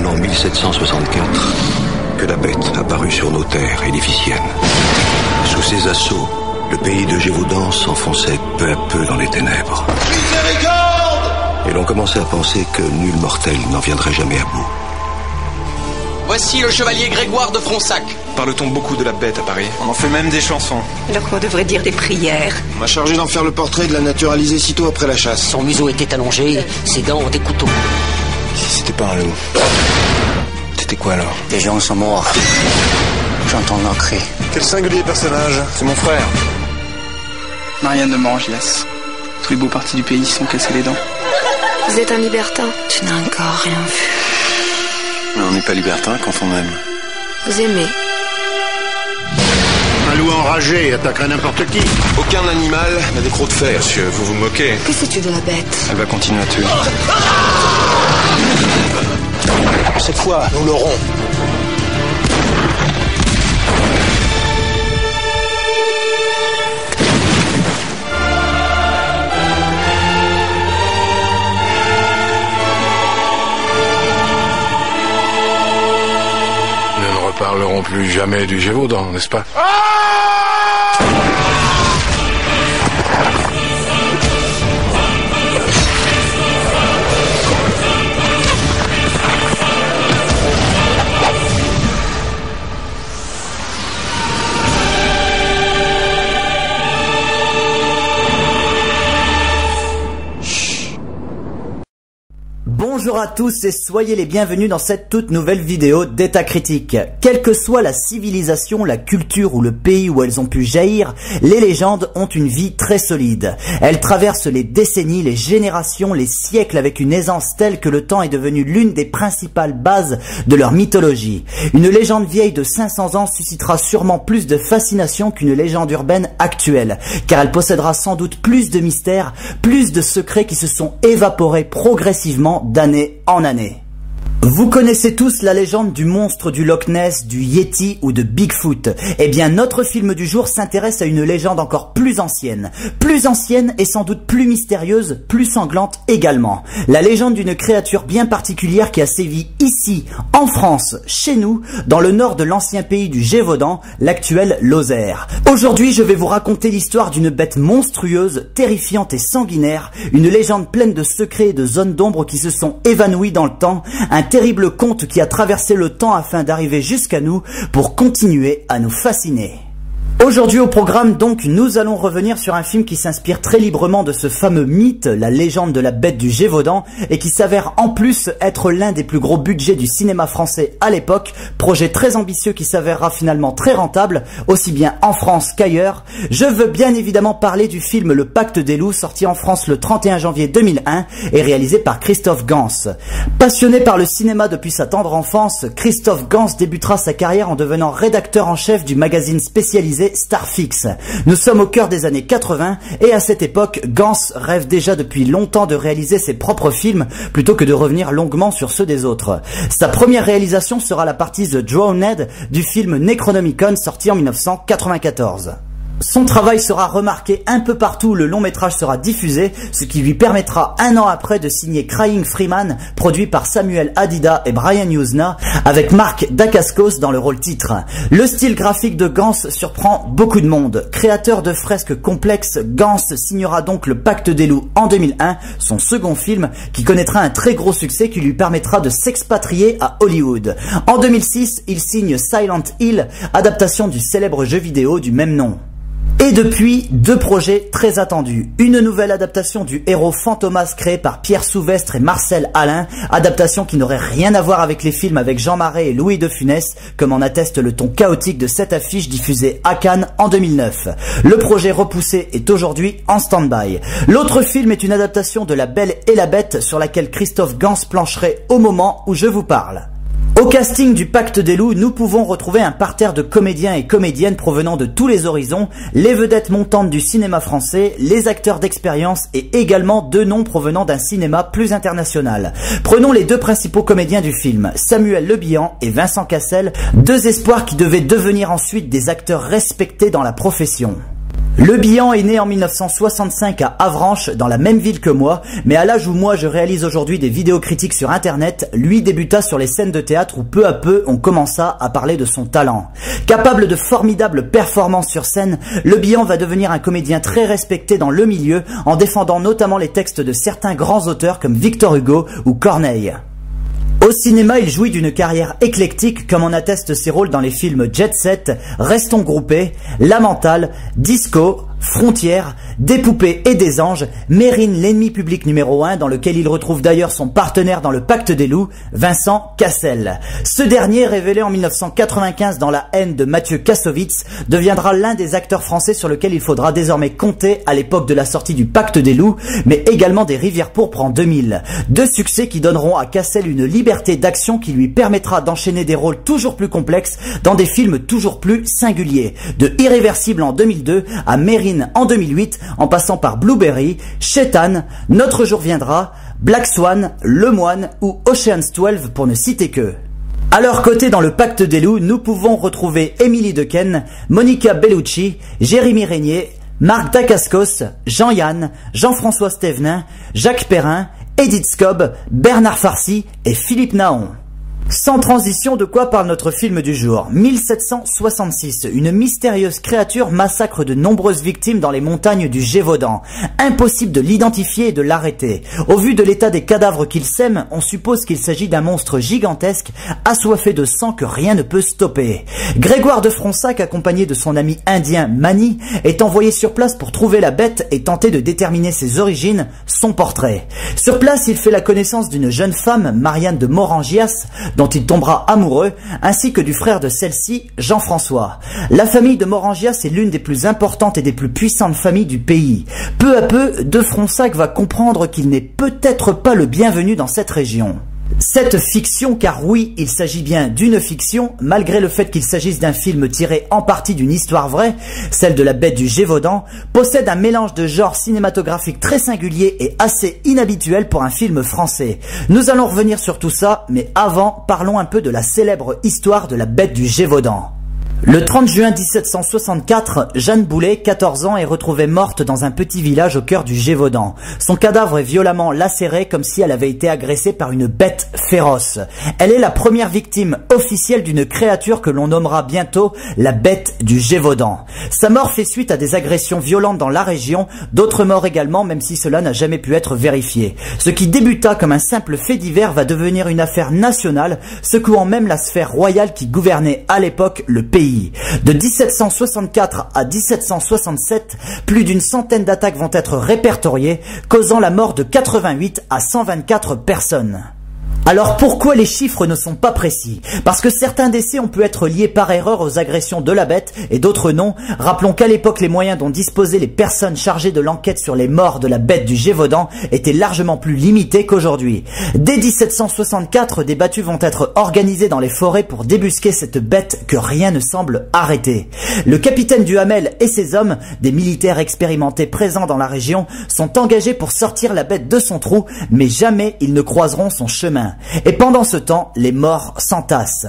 en 1764 que la bête apparut sur nos terres édificiennes. Sous ses assauts, le pays de Gévaudan s'enfonçait peu à peu dans les ténèbres. Et l'on commençait à penser que nul mortel n'en viendrait jamais à bout. Voici le chevalier Grégoire de Fronsac. Parle-t-on beaucoup de la bête à Paris? On en fait même des chansons. Alors qu'on devrait dire des prières. On m'a chargé d'en faire le portrait et de la naturaliser sitôt après la chasse. Son museau était allongé, ses dents des couteaux. Si c'était pas un loup, c'était quoi alors? Les gens sont morts. J'entends leur cri. Quel singulier personnage. C'est mon frère. Marianne de Morangias. Tous les beaux partis du pays se sont cassés les dents. Vous êtes un libertin. Tu n'as encore rien vu. Mais on n'est pas libertin quand on aime. Vous aimez. Un loup enragé attaquerait n'importe qui. Aucun animal n'a des crocs de fer, monsieur. Vous vous moquez. Que sais-tu de la bête? Elle va continuer à tuer. Cette fois, nous l'aurons. Nous ne reparlerons plus jamais du Gévaudan, n'est-ce pas? Bonjour à tous et soyez les bienvenus dans cette toute nouvelle vidéo d'État Critique. Quelle que soit la civilisation, la culture ou le pays où elles ont pu jaillir, les légendes ont une vie très solide. Elles traversent les décennies, les générations, les siècles avec une aisance telle que le temps est devenu l'une des principales bases de leur mythologie. Une légende vieille de 500 ans suscitera sûrement plus de fascination qu'une légende urbaine actuelle, car elle possédera sans doute plus de mystères, plus de secrets qui se sont évaporés progressivement d'année en année. Vous connaissez tous la légende du monstre du Loch Ness, du Yeti ou de Bigfoot. Eh bien, notre film du jour s'intéresse à une légende encore plus ancienne et sans doute plus mystérieuse, plus sanglante également. La légende d'une créature bien particulière qui a sévi ici, en France, chez nous, dans le nord de l'ancien pays du Gévaudan, l'actuel Lozère. Aujourd'hui, je vais vous raconter l'histoire d'une bête monstrueuse, terrifiante et sanguinaire, une légende pleine de secrets et de zones d'ombre qui se sont évanouies dans le temps, un terrible conte qui a traversé le temps afin d'arriver jusqu'à nous pour continuer à nous fasciner. Aujourd'hui au programme donc, nous allons revenir sur un film qui s'inspire très librement de ce fameux mythe, la légende de la bête du Gévaudan, et qui s'avère en plus être l'un des plus gros budgets du cinéma français à l'époque, projet très ambitieux qui s'avérera finalement très rentable, aussi bien en France qu'ailleurs. Je veux bien évidemment parler du film Le Pacte des loups, sorti en France le 31 janvier 2001 et réalisé par Christophe Gans. Passionné par le cinéma depuis sa tendre enfance, Christophe Gans débutera sa carrière en devenant rédacteur en chef du magazine spécialisé Starfix. Nous sommes au cœur des années 80 et à cette époque, Gans rêve déjà depuis longtemps de réaliser ses propres films plutôt que de revenir longuement sur ceux des autres. Sa première réalisation sera la partie The Drowned du film Necronomicon sorti en 1994. Son travail sera remarqué un peu partout où le long métrage sera diffusé, ce qui lui permettra un an après de signer Crying Freeman, produit par Samuel Hadida et Brian Yuzna, avec Mark Dacascos dans le rôle titre. Le style graphique de Gans surprend beaucoup de monde. Créateur de fresques complexes, Gans signera donc Le Pacte des loups en 2001, son second film, qui connaîtra un très gros succès qui lui permettra de s'expatrier à Hollywood. En 2006, il signe Silent Hill, adaptation du célèbre jeu vidéo du même nom. Et depuis, deux projets très attendus. Une nouvelle adaptation du héros Fantomas créé par Pierre Souvestre et Marcel Alain, adaptation qui n'aurait rien à voir avec les films avec Jean Marais et Louis de Funès, comme en atteste le ton chaotique de cette affiche diffusée à Cannes en 2009. Le projet repoussé est aujourd'hui en stand-by. L'autre film est une adaptation de La Belle et la Bête sur laquelle Christophe Gans plancherait au moment où je vous parle. Au casting du Pacte des loups, nous pouvons retrouver un parterre de comédiens et comédiennes provenant de tous les horizons, les vedettes montantes du cinéma français, les acteurs d'expérience et également deux noms provenant d'un cinéma plus international. Prenons les deux principaux comédiens du film, Samuel Le Bihan et Vincent Cassel, deux espoirs qui devaient devenir ensuite des acteurs respectés dans la profession. Le Bihan est né en 1965 à Avranches, dans la même ville que moi, mais à l'âge où moi je réalise aujourd'hui des vidéos critiques sur internet, lui débuta sur les scènes de théâtre où peu à peu on commença à parler de son talent. Capable de formidables performances sur scène, Le Bihan va devenir un comédien très respecté dans le milieu, en défendant notamment les textes de certains grands auteurs comme Victor Hugo ou Corneille. Au cinéma, il jouit d'une carrière éclectique comme en attestent ses rôles dans les films Jet Set, Restons groupés, La Mentale, Disco, Frontières, Des poupées et des anges, Mérine l'ennemi public numéro 1 dans lequel il retrouve d'ailleurs son partenaire dans le Pacte des loups, Vincent Cassel. Ce dernier, révélé en 1995 dans La haine de Mathieu Kassovitz, deviendra l'un des acteurs français sur lequel il faudra désormais compter à l'époque de la sortie du Pacte des loups, mais également des Rivières pourpres en 2000. Deux succès qui donneront à Cassel une liberté d'action qui lui permettra d'enchaîner des rôles toujours plus complexes dans des films toujours plus singuliers. De Irréversible en 2002 à Mérine en 2008, en passant par Blueberry, Shaitan, Notre jour viendra, Black Swan, Le Moine ou Ocean's 12 pour ne citer que. À leur côté dans le Pacte des loups, nous pouvons retrouver Émilie Dequesne, Monica Bellucci, Jérémy Régnier, Marc Dacascos, Jean-Yann, Jean-François Stévenin, Jacques Perrin, Edith Scobb, Bernard Farcy et Philippe Naon. Sans transition, de quoi parle notre film du jour? 1766, une mystérieuse créature massacre de nombreuses victimes dans les montagnes du Gévaudan. Impossible de l'identifier et de l'arrêter. Au vu de l'état des cadavres qu'il sème, on suppose qu'il s'agit d'un monstre gigantesque, assoiffé de sang que rien ne peut stopper. Grégoire de Fronsac, accompagné de son ami indien Mani, est envoyé sur place pour trouver la bête et tenter de déterminer ses origines, son portrait. Sur place, il fait la connaissance d'une jeune femme, Marianne de Morangias, dont il tombera amoureux, ainsi que du frère de celle-ci, Jean-François. La famille de Morangias est l'une des plus importantes et des plus puissantes familles du pays. Peu à peu, de Fronsac va comprendre qu'il n'est peut-être pas le bienvenu dans cette région. Cette fiction, car oui, il s'agit bien d'une fiction, malgré le fait qu'il s'agisse d'un film tiré en partie d'une histoire vraie, celle de la bête du Gévaudan, possède un mélange de genres cinématographiques très singulier et assez inhabituel pour un film français. Nous allons revenir sur tout ça, mais avant, parlons un peu de la célèbre histoire de la bête du Gévaudan. Le 30 juin 1764, Jeanne Boulet, 14 ans, est retrouvée morte dans un petit village au cœur du Gévaudan. Son cadavre est violemment lacéré comme si elle avait été agressée par une bête féroce. Elle est la première victime officielle d'une créature que l'on nommera bientôt la bête du Gévaudan. Sa mort fait suite à des agressions violentes dans la région, d'autres morts également, même si cela n'a jamais pu être vérifié. Ce qui débuta comme un simple fait divers va devenir une affaire nationale, secouant même la sphère royale qui gouvernait à l'époque le pays. De 1764 à 1767, plus d'une centaine d'attaques vont être répertoriées, causant la mort de 88 à 124 personnes. Alors pourquoi les chiffres ne sont pas précis? Parce que certains décès ont pu être liés par erreur aux agressions de la bête et d'autres non. Rappelons qu'à l'époque, les moyens dont disposaient les personnes chargées de l'enquête sur les morts de la bête du Gévaudan étaient largement plus limités qu'aujourd'hui. Dès 1764, des battues vont être organisées dans les forêts pour débusquer cette bête que rien ne semble arrêter. Le capitaine Duhamel et ses hommes, des militaires expérimentés présents dans la région, sont engagés pour sortir la bête de son trou, mais jamais ils ne croiseront son chemin. Et pendant ce temps, les morts s'entassent.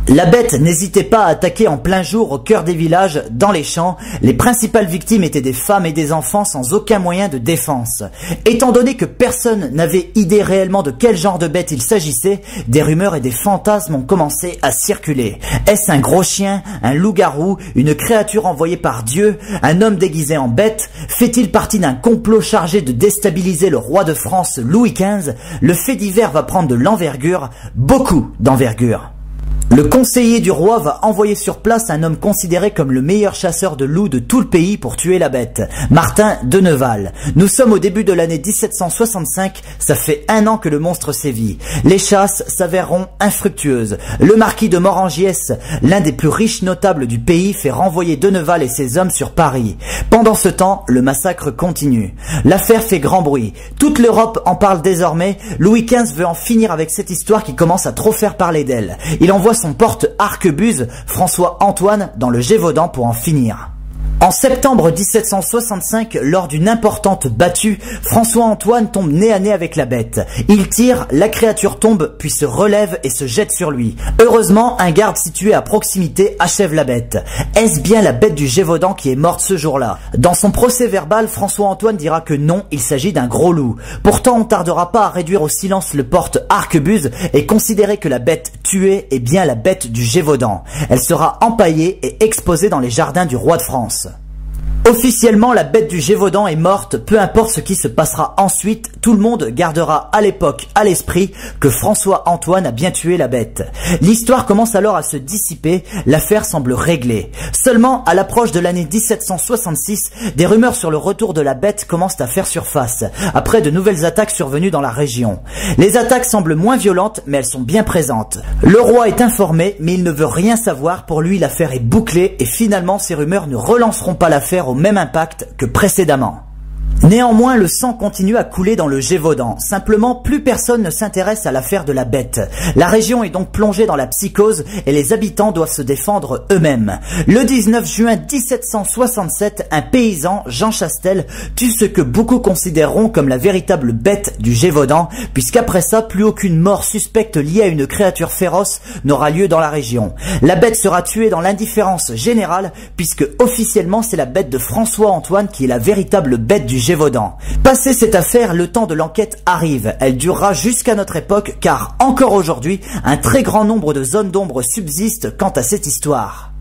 La bête n'hésitait pas à attaquer en plein jour au cœur des villages, dans les champs. Les principales victimes étaient des femmes et des enfants sans aucun moyen de défense. Étant donné que personne n'avait idée réellement de quel genre de bête il s'agissait, des rumeurs et des fantasmes ont commencé à circuler. Est-ce un gros chien, un loup-garou, une créature envoyée par Dieu, un homme déguisé en bête? Fait-il partie d'un complot chargé de déstabiliser le roi de France Louis XV? Le fait divers va prendre de l'envergure, beaucoup d'envergure. Le conseiller du roi va envoyer sur place un homme considéré comme le meilleur chasseur de loups de tout le pays pour tuer la bête, Martin de Neval. Nous sommes au début de l'année 1765, ça fait 1 an que le monstre sévit. Les chasses s'avéreront infructueuses. Le marquis de Morangies, l'un des plus riches notables du pays, fait renvoyer de Neval et ses hommes sur Paris. Pendant ce temps, le massacre continue. L'affaire fait grand bruit. Toute l'Europe en parle désormais. Louis XV veut en finir avec cette histoire qui commence à trop faire parler d'elle. Il envoie son porte-arquebuse, François Antoine, dans le Gévaudan pour en finir. En septembre 1765, lors d'une importante battue, François-Antoine tombe nez à nez avec la bête. Il tire, la créature tombe, puis se relève et se jette sur lui. Heureusement, un garde situé à proximité achève la bête. Est-ce bien la bête du Gévaudan qui est morte ce jour-là? Dans son procès verbal, François-Antoine dira que non, il s'agit d'un gros loup. Pourtant, on ne tardera pas à réduire au silence le porte arquebuse et considérer que la bête tuée est bien la bête du Gévaudan. Elle sera empaillée et exposée dans les jardins du roi de France. Officiellement, la bête du Gévaudan est morte, peu importe ce qui se passera ensuite, tout le monde gardera à l'époque à l'esprit que François-Antoine a bien tué la bête. L'histoire commence alors à se dissiper, l'affaire semble réglée. Seulement, à l'approche de l'année 1766, des rumeurs sur le retour de la bête commencent à faire surface, après de nouvelles attaques survenues dans la région. Les attaques semblent moins violentes, mais elles sont bien présentes. Le roi est informé, mais il ne veut rien savoir, pour lui l'affaire est bouclée et finalement ces rumeurs ne relanceront pas l'affaire au même impact que précédemment. Néanmoins, le sang continue à couler dans le Gévaudan. Simplement, plus personne ne s'intéresse à l'affaire de la bête. La région est donc plongée dans la psychose et les habitants doivent se défendre eux-mêmes. Le 19 juin 1767, un paysan, Jean Chastel, tue ce que beaucoup considéreront comme la véritable bête du Gévaudan, puisqu'après ça, plus aucune mort suspecte liée à une créature féroce n'aura lieu dans la région. La bête sera tuée dans l'indifférence générale, puisque officiellement c'est la bête de François-Antoine qui est la véritable bête du Gévaudan. Passé cette affaire, le temps de l'enquête arrive. Elle durera jusqu'à notre époque car, encore aujourd'hui, un très grand nombre de zones d'ombre subsistent quant à cette histoire.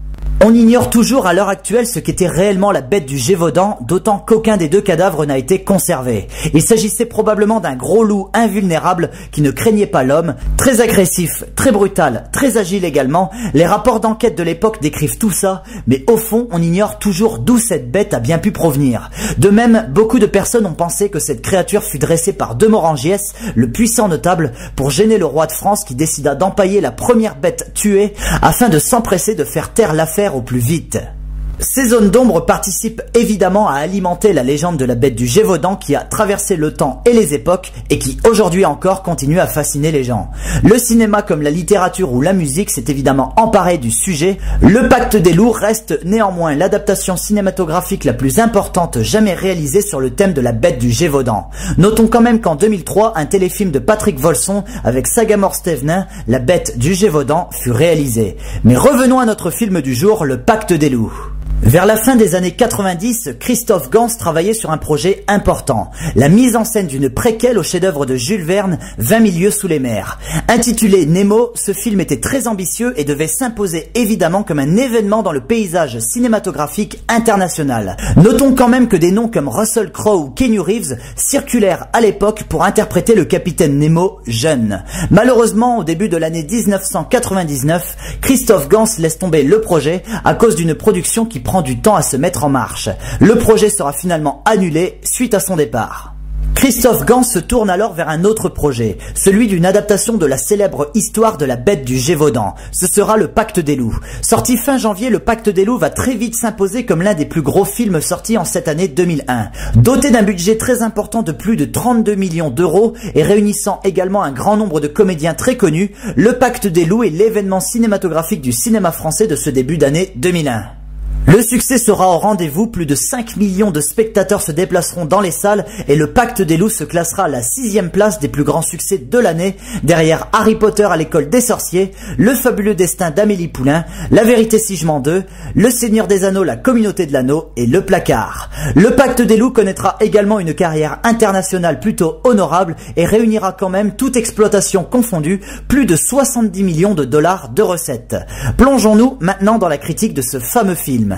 On ignore toujours à l'heure actuelle ce qu'était réellement la bête du Gévaudan, d'autant qu'aucun des deux cadavres n'a été conservé. Il s'agissait probablement d'un gros loup invulnérable qui ne craignait pas l'homme, très agressif, très brutal, très agile également. Les rapports d'enquête de l'époque décrivent tout ça, mais au fond, on ignore toujours d'où cette bête a bien pu provenir. De même, beaucoup de personnes ont pensé que cette créature fut dressée par de Morangiès, le puissant notable, pour gêner le roi de France qui décida d'empailler la première bête tuée afin de s'empresser de faire taire l'affaire au plus vite. Ces zones d'ombre participent évidemment à alimenter la légende de la bête du Gévaudan qui a traversé le temps et les époques et qui aujourd'hui encore continue à fasciner les gens. Le cinéma comme la littérature ou la musique s'est évidemment emparé du sujet. Le Pacte des loups reste néanmoins l'adaptation cinématographique la plus importante jamais réalisée sur le thème de la bête du Gévaudan. Notons quand même qu'en 2003, un téléfilm de Patrick Volson avec Sagamore Stevenin, La bête du Gévaudan, fut réalisé. Mais revenons à notre film du jour, Le Pacte des loups. Vers la fin des années 90, Christophe Gans travaillait sur un projet important, la mise en scène d'une préquelle au chef-d'œuvre de Jules Verne, 20 000 lieues sous les mers. Intitulé Nemo, ce film était très ambitieux et devait s'imposer évidemment comme un événement dans le paysage cinématographique international. Notons quand même que des noms comme Russell Crowe ou Keanu Reeves circulèrent à l'époque pour interpréter le capitaine Nemo jeune. Malheureusement, au début de l'année 1999, Christophe Gans laisse tomber le projet à cause d'une production qui prend du temps à se mettre en marche. Le projet sera finalement annulé suite à son départ. Christophe Gans se tourne alors vers un autre projet, celui d'une adaptation de la célèbre histoire de la bête du Gévaudan. Ce sera Le Pacte des loups. Sorti fin janvier, Le Pacte des loups va très vite s'imposer comme l'un des plus gros films sortis en cette année 2001. Doté d'un budget très important de plus de 32 millions d'euros et réunissant également un grand nombre de comédiens très connus, Le Pacte des loups est l'événement cinématographique du cinéma français de ce début d'année 2001. Le succès sera au rendez-vous, plus de 5 millions de spectateurs se déplaceront dans les salles et Le Pacte des loups se classera à la 6e place des plus grands succès de l'année, derrière Harry Potter à l'école des sorciers, Le fabuleux destin d'Amélie Poulain, La vérité si je mens 2, Le Seigneur des Anneaux, La communauté de l'anneau et Le Placard. Le Pacte des loups connaîtra également une carrière internationale plutôt honorable et réunira quand même, toute exploitation confondue, plus de 70 millions de dollars de recettes. Plongeons-nous maintenant dans la critique de ce fameux film.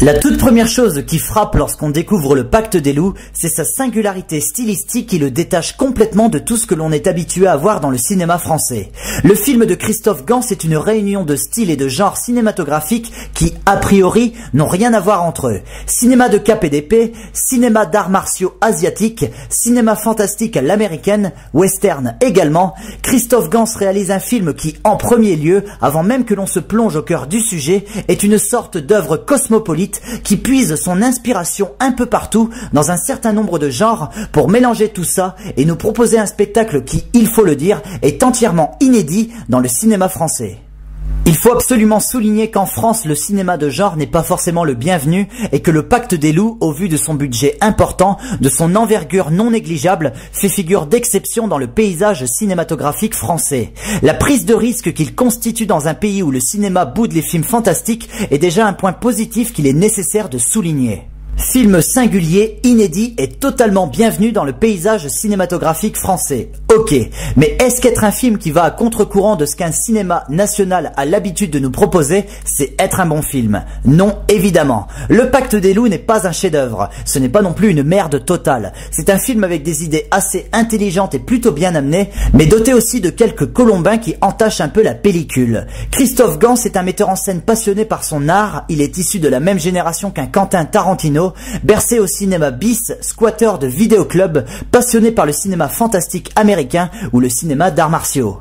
La toute première chose qui frappe lorsqu'on découvre Le Pacte des loups, c'est sa singularité stylistique qui le détache complètement de tout ce que l'on est habitué à voir dans le cinéma français. Le film de Christophe Gans est une réunion de styles et de genres cinématographiques qui, a priori, n'ont rien à voir entre eux. Cinéma de cap et d'épée, cinéma d'arts martiaux asiatiques, cinéma fantastique à l'américaine, western également. Christophe Gans réalise un film qui, en premier lieu, avant même que l'on se plonge au cœur du sujet, est une sorte d'œuvre cosmopolite qui puise son inspiration un peu partout dans un certain nombre de genres pour mélanger tout ça et nous proposer un spectacle qui, il faut le dire, est entièrement inédit dans le cinéma français. Il faut absolument souligner qu'en France, le cinéma de genre n'est pas forcément le bienvenu et que le Pacte des loups, au vu de son budget important, de son envergure non négligeable, fait figure d'exception dans le paysage cinématographique français. La prise de risque qu'il constitue dans un pays où le cinéma boude les films fantastiques est déjà un point positif qu'il est nécessaire de souligner. Film singulier, inédit et totalement bienvenu dans le paysage cinématographique français. Ok, mais est-ce qu'être un film qui va à contre-courant de ce qu'un cinéma national a l'habitude de nous proposer, c'est être un bon film? Non, évidemment. Le Pacte des loups n'est pas un chef-d'œuvre. Ce n'est pas non plus une merde totale. C'est un film avec des idées assez intelligentes et plutôt bien amenées, mais doté aussi de quelques colombins qui entachent un peu la pellicule. Christophe Gans est un metteur en scène passionné par son art. Il est issu de la même génération qu'un Quentin Tarantino, bercé au cinéma bis, squatter de vidéoclub, passionné par le cinéma fantastique américain ou le cinéma d'arts martiaux.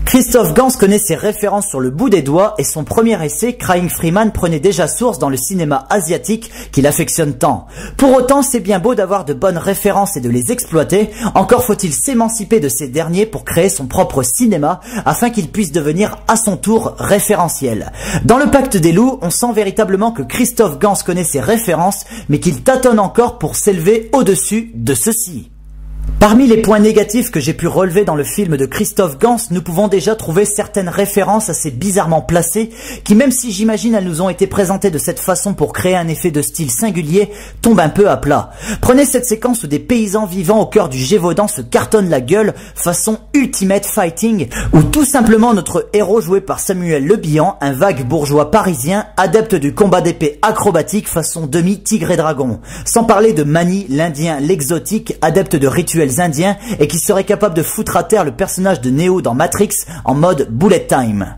Christophe Gans connaît ses références sur le bout des doigts et son premier essai, Crying Freeman, prenait déjà source dans le cinéma asiatique qu'il affectionne tant. Pour autant, c'est bien beau d'avoir de bonnes références et de les exploiter, encore faut-il s'émanciper de ces derniers pour créer son propre cinéma afin qu'il puisse devenir à son tour référentiel. Dans le Pacte des loups, on sent véritablement que Christophe Gans connaît ses références, mais qu'il tâtonne encore pour s'élever au-dessus de ceux-ci. Parmi les points négatifs que j'ai pu relever dans le film de Christophe Gans, nous pouvons déjà trouver certaines références assez bizarrement placées qui, même si j'imagine elles nous ont été présentées de cette façon pour créer un effet de style singulier, tombent un peu à plat. Prenez cette séquence où des paysans vivant au cœur du Gévaudan se cartonnent la gueule façon Ultimate Fighting, ou tout simplement notre héros joué par Samuel Le Bihan, un vague bourgeois parisien, adepte du combat d'épée acrobatique façon demi-tigre et dragon. Sans parler de Mani, l'Indien, l'exotique, adepte de rituels indiens et qui serait capable de foutre à terre le personnage de Neo dans Matrix en mode bullet time.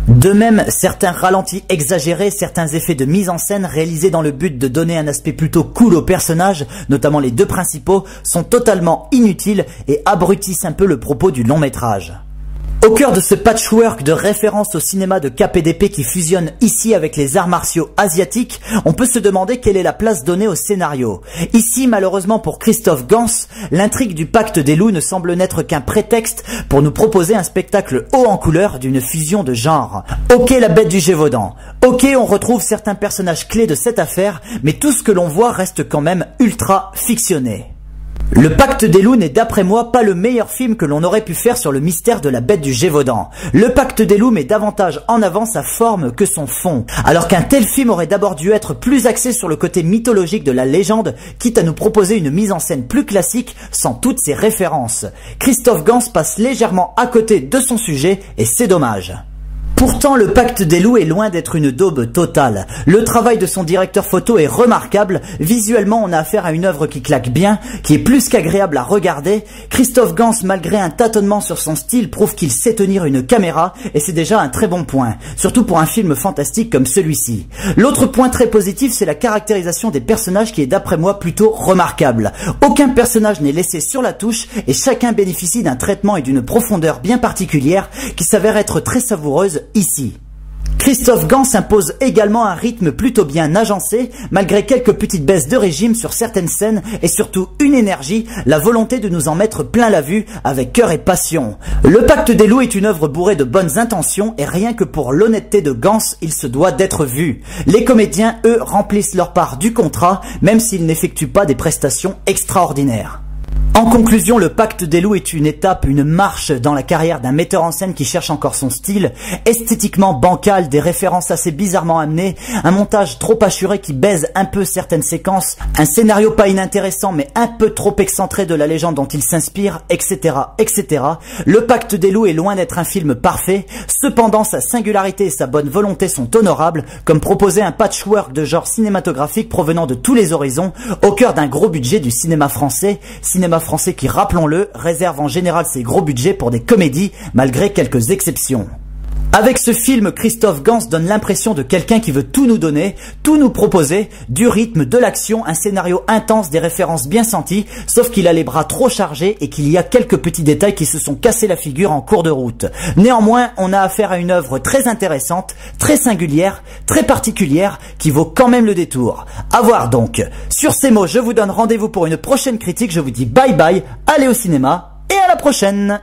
De même, certains ralentis exagérés, certains effets de mise en scène réalisés dans le but de donner un aspect plutôt cool aux personnages, notamment les deux principaux, sont totalement inutiles et abrutissent un peu le propos du long métrage. Au cœur de ce patchwork de références au cinéma de KPDP qui fusionne ici avec les arts martiaux asiatiques, on peut se demander quelle est la place donnée au scénario. Ici, malheureusement pour Christophe Gans, l'intrigue du Pacte des loups ne semble n'être qu'un prétexte pour nous proposer un spectacle haut en couleur d'une fusion de genres. Ok, la bête du Gévaudan. Ok, on retrouve certains personnages clés de cette affaire, mais tout ce que l'on voit reste quand même ultra fictionné. Le Pacte des loups n'est d'après moi pas le meilleur film que l'on aurait pu faire sur le mystère de la bête du Gévaudan. Le Pacte des loups met davantage en avant sa forme que son fond, alors qu'un tel film aurait d'abord dû être plus axé sur le côté mythologique de la légende, quitte à nous proposer une mise en scène plus classique sans toutes ses références. Christophe Gans passe légèrement à côté de son sujet et c'est dommage. Pourtant, le Pacte des loups est loin d'être une daube totale. Le travail de son directeur photo est remarquable. Visuellement, on a affaire à une œuvre qui claque bien, qui est plus qu'agréable à regarder. Christophe Gans, malgré un tâtonnement sur son style, prouve qu'il sait tenir une caméra, et c'est déjà un très bon point, surtout pour un film fantastique comme celui-ci. L'autre point très positif, c'est la caractérisation des personnages qui est d'après moi plutôt remarquable. Aucun personnage n'est laissé sur la touche, et chacun bénéficie d'un traitement et d'une profondeur bien particulière qui s'avère être très savoureuse ici. Christophe Gans impose également un rythme plutôt bien agencé, malgré quelques petites baisses de régime sur certaines scènes et surtout une énergie, la volonté de nous en mettre plein la vue avec cœur et passion. Le Pacte des loups est une œuvre bourrée de bonnes intentions et rien que pour l'honnêteté de Gans, il se doit d'être vu. Les comédiens, eux, remplissent leur part du contrat, même s'ils n'effectuent pas des prestations extraordinaires. En conclusion, le Pacte des loups est une étape, une marche dans la carrière d'un metteur en scène qui cherche encore son style, esthétiquement bancal, des références assez bizarrement amenées, un montage trop assuré qui baise un peu certaines séquences, un scénario pas inintéressant mais un peu trop excentré de la légende dont il s'inspire, etc., etc. Le Pacte des loups est loin d'être un film parfait, cependant sa singularité et sa bonne volonté sont honorables, comme proposer un patchwork de genre cinématographique provenant de tous les horizons, au cœur d'un gros budget du cinéma français qui, rappelons-le, réserve en général ses gros budgets pour des comédies, malgré quelques exceptions. Avec ce film, Christophe Gans donne l'impression de quelqu'un qui veut tout nous donner, tout nous proposer, du rythme, de l'action, un scénario intense, des références bien senties, sauf qu'il a les bras trop chargés et qu'il y a quelques petits détails qui se sont cassés la figure en cours de route. Néanmoins, on a affaire à une œuvre très intéressante, très singulière, très particulière, qui vaut quand même le détour. À voir donc. Sur ces mots, je vous donne rendez-vous pour une prochaine critique, je vous dis bye bye, allez au cinéma, et à la prochaine!